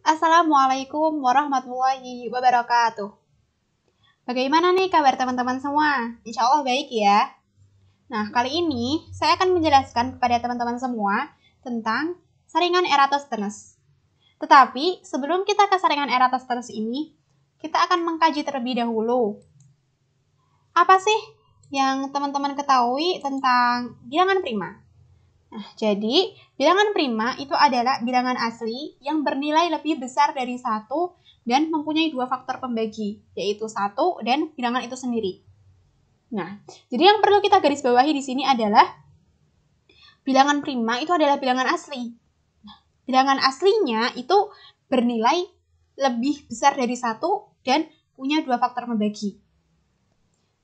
Assalamualaikum warahmatullahi wabarakatuh. Bagaimana nih kabar teman-teman semua? Insya Allah baik ya. Nah, kali ini saya akan menjelaskan kepada teman-teman semua tentang saringan Eratosthenes. Tetapi sebelum kita ke saringan Eratosthenes ini, kita akan mengkaji terlebih dahulu. Apa sih yang teman-teman ketahui tentang bilangan prima? Nah, jadi bilangan prima itu adalah bilangan asli yang bernilai lebih besar dari 1 dan mempunyai 2 faktor pembagi, yaitu 1 dan bilangan itu sendiri. Nah, jadi yang perlu kita garis bawahi di sini adalah bilangan prima itu adalah bilangan asli. Nah, bilangan aslinya itu bernilai lebih besar dari 1 dan punya 2 faktor pembagi.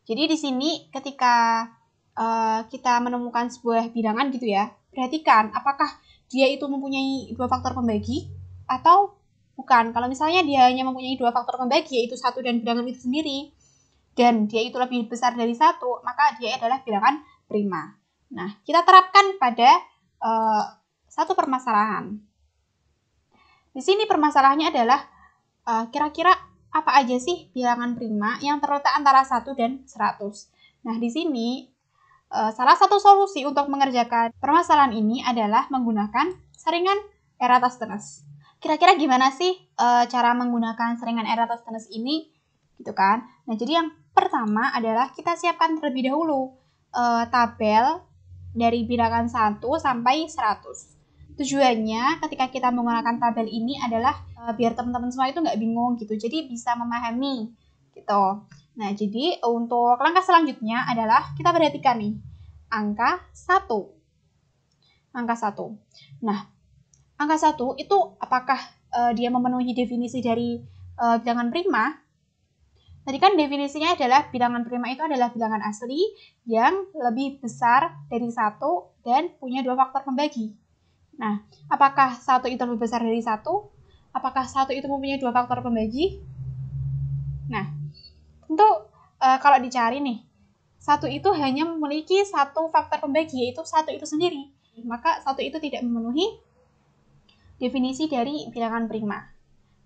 Jadi di sini ketika kita menemukan sebuah bilangan gitu ya, perhatikan apakah dia itu mempunyai 2 faktor pembagi atau bukan. Kalau misalnya dia hanya mempunyai 2 faktor pembagi, yaitu 1 dan bilangan itu sendiri, dan dia itu lebih besar dari 1, maka dia adalah bilangan prima. Nah, kita terapkan pada satu permasalahan. Di sini permasalahannya adalah kira-kira apa aja sih bilangan prima yang terletak antara 1 dan 100. Nah, di sini salah satu solusi untuk mengerjakan permasalahan ini adalah menggunakan saringan Eratosthenes. Kira-kira gimana sih cara menggunakan saringan Eratosthenes ini? Gitu kan? Nah, jadi yang pertama adalah kita siapkan terlebih dahulu tabel dari bilangan 1 sampai 100. Tujuannya ketika kita menggunakan tabel ini adalah biar teman-teman semua itu nggak bingung gitu, jadi bisa memahami gitu. Nah, jadi untuk langkah selanjutnya adalah kita perhatikan nih, angka 1. Angka 1. Nah, angka 1 itu apakah dia memenuhi definisi dari bilangan prima? Tadi kan definisinya adalah bilangan prima itu adalah bilangan asli yang lebih besar dari 1 dan punya 2 faktor pembagi. Nah, apakah 1 itu lebih besar dari 1? Apakah 1 itu mempunyai 2 faktor pembagi? Nah, tentu kalau dicari nih, 1 itu hanya memiliki 1 faktor pembagi, yaitu 1 itu sendiri. Maka 1 itu tidak memenuhi definisi dari bilangan prima.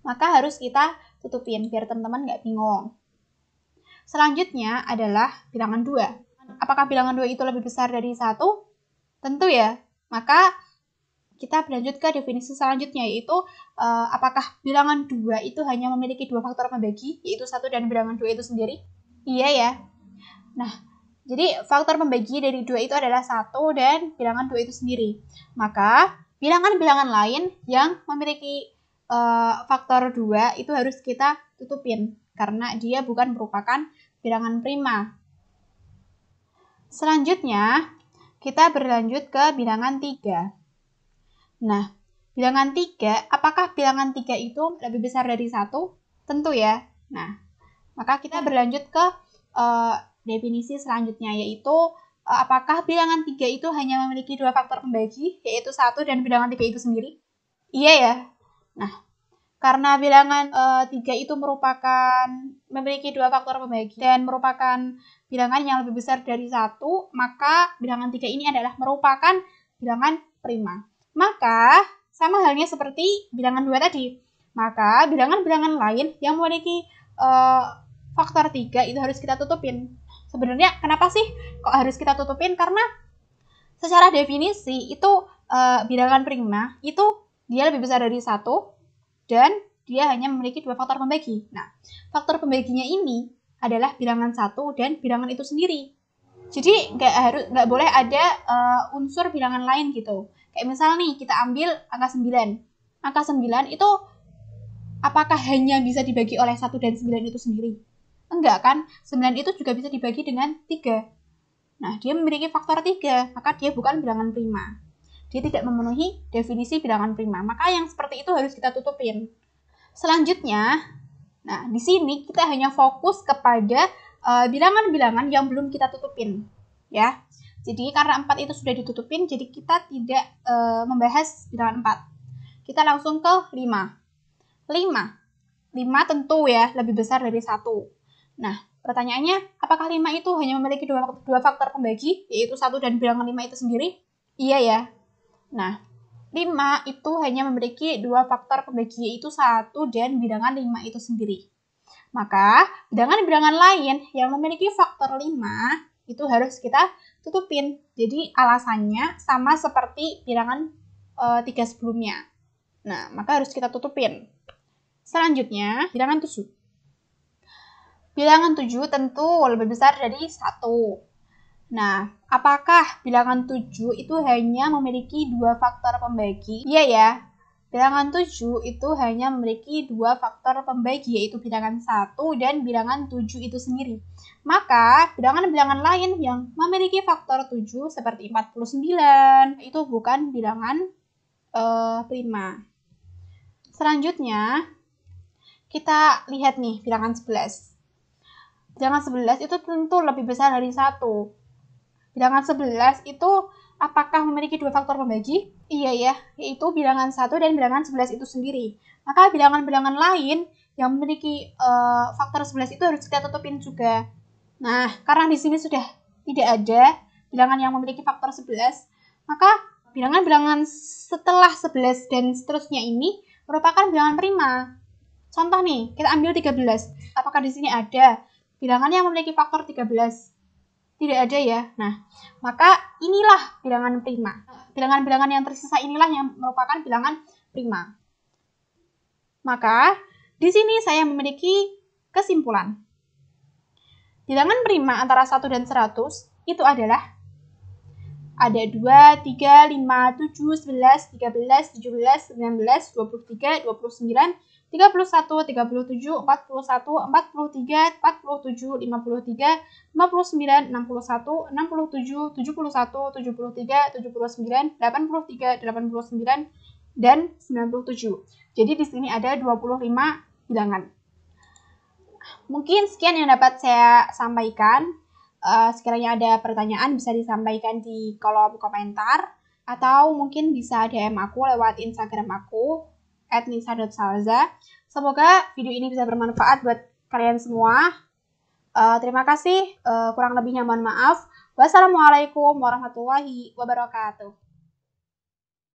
Maka harus kita tutupin biar teman-teman nggak bingung. Selanjutnya adalah bilangan 2. Apakah bilangan 2 itu lebih besar dari 1? Tentu ya. Maka kita berlanjut ke definisi selanjutnya, yaitu apakah bilangan 2 itu hanya memiliki 2 faktor pembagi, yaitu 1 dan bilangan 2 itu sendiri? Iya ya. Nah, jadi faktor pembagi dari 2 itu adalah 1 dan bilangan 2 itu sendiri. Maka bilangan-bilangan lain yang memiliki faktor 2 itu harus kita tutupin, karena dia bukan merupakan bilangan prima. Selanjutnya, kita berlanjut ke bilangan 3. Nah, bilangan 3, apakah bilangan 3 itu lebih besar dari 1? Tentu ya. Nah, maka kita berlanjut ke definisi selanjutnya, yaitu apakah bilangan 3 itu hanya memiliki 2 faktor pembagi, yaitu 1 dan bilangan 3 itu sendiri? Iya ya. Nah, karena bilangan 3 itu memiliki 2 faktor pembagi dan merupakan bilangan yang lebih besar dari 1, maka bilangan 3 ini adalah merupakan bilangan prima. Maka, sama halnya seperti bilangan 2 tadi. Maka, bilangan-bilangan lain yang memiliki faktor 3 itu harus kita tutupin. Sebenarnya, kenapa sih kok harus kita tutupin? Karena secara definisi itu bilangan prima itu dia lebih besar dari 1 dan dia hanya memiliki 2 faktor pembagi. Nah, faktor pembaginya ini adalah bilangan 1 dan bilangan itu sendiri. Jadi nggak boleh ada unsur bilangan lain gitu. Kayak misal nih kita ambil angka 9. Angka 9 itu apakah hanya bisa dibagi oleh 1 dan 9 itu sendiri? Enggak kan? 9 itu juga bisa dibagi dengan 3. Nah, dia memiliki faktor 3, maka dia bukan bilangan prima. Dia tidak memenuhi definisi bilangan prima. Maka yang seperti itu harus kita tutupin. Selanjutnya, nah di sini kita hanya fokus kepada bilangan-bilangan yang belum kita tutupin, ya. Jadi karena 4 itu sudah ditutupin, jadi kita tidak membahas bilangan 4. Kita langsung ke 5. 5 tentu ya lebih besar dari 1. Nah, pertanyaannya, apakah 5 itu hanya memiliki 2 faktor pembagi, yaitu 1 dan bilangan 5 itu sendiri? Iya ya. Nah, 5 itu hanya memiliki 2 faktor pembagi, yaitu 1 dan bilangan 5 itu sendiri. Maka bilangan-bilangan lain yang memiliki faktor 5 itu harus kita tutupin. Jadi alasannya sama seperti bilangan 3 sebelumnya. Nah, maka harus kita tutupin. Selanjutnya, bilangan 7. Bilangan 7 tentu lebih besar dari 1. Nah, apakah bilangan 7 itu hanya memiliki 2 faktor pembagi? Iya ya, bilangan 7 itu hanya memiliki 2 faktor pembagi, yaitu bilangan 1 dan bilangan 7 itu sendiri. Maka, bilangan-bilangan lain yang memiliki faktor 7 seperti 49, itu bukan bilangan prima. Selanjutnya, kita lihat nih bilangan 11. Bilangan 11 itu tentu lebih besar dari 1. Bilangan 11 itu apakah memiliki 2 faktor pembagi? Iya ya, yaitu bilangan 1 dan bilangan 11 itu sendiri. Maka bilangan-bilangan lain yang memiliki faktor 11 itu harus kita tutupin juga. Nah, karena di sini sudah tidak ada bilangan yang memiliki faktor 11, maka bilangan-bilangan setelah 11 dan seterusnya ini merupakan bilangan prima. Contoh nih, kita ambil 13. Apakah di sini ada bilangan yang memiliki faktor 13? Tidak ada ya. Nah, maka inilah bilangan prima. Bilangan-bilangan yang tersisa inilah yang merupakan bilangan prima. Maka, di sini saya memiliki kesimpulan. Bilangan prima antara 1 dan 100 itu adalah ada 2, 3, 5, 7, 11, 13, 17, 19, 23, 29, 31, 37, 41, 43, 47, 53, 59, 61, 67, 71, 73, 79, 83, 89, dan 97. Jadi di sini ada 25 bilangan. Mungkin sekian yang dapat saya sampaikan. Sekiranya ada pertanyaan bisa disampaikan di kolom komentar atau mungkin bisa DM aku lewat Instagram aku @nisa.salza. Semoga video ini bisa bermanfaat buat kalian semua. Terima kasih. Kurang lebihnya mohon maaf. Wassalamualaikum warahmatullahi wabarakatuh.